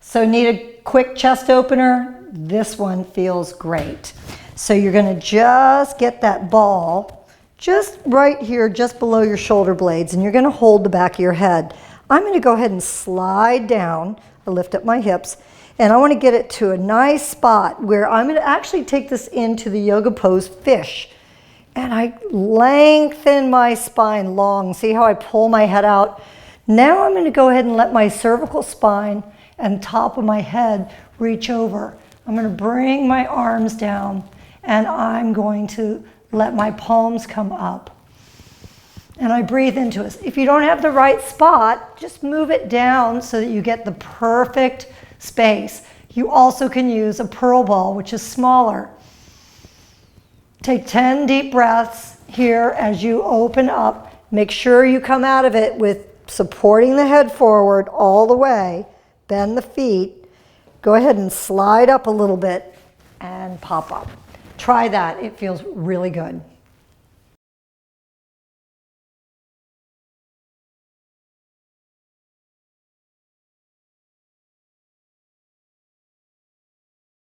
So need a quick chest opener? This one feels great. So you're gonna just get that ball just right here, just below your shoulder blades, and you're gonna hold the back of your head. I'm gonna go ahead and slide down. I lift up my hips, and I wanna get it to a nice spot where I'm gonna actually take this into the yoga pose fish. And I lengthen my spine long. See how I pull my head out? Now I'm gonna go ahead and let my cervical spine and top of my head reach over. I'm gonna bring my arms down, and I'm going to let my palms come up. And I breathe into it. If you don't have the right spot, just move it down so that you get the perfect space. You also can use a pearl ball, which is smaller. Take 10 deep breaths here as you open up. Make sure you come out of it with supporting the head forward all the way. Bend the feet. Go ahead and slide up a little bit and pop up. Try that. It feels really good.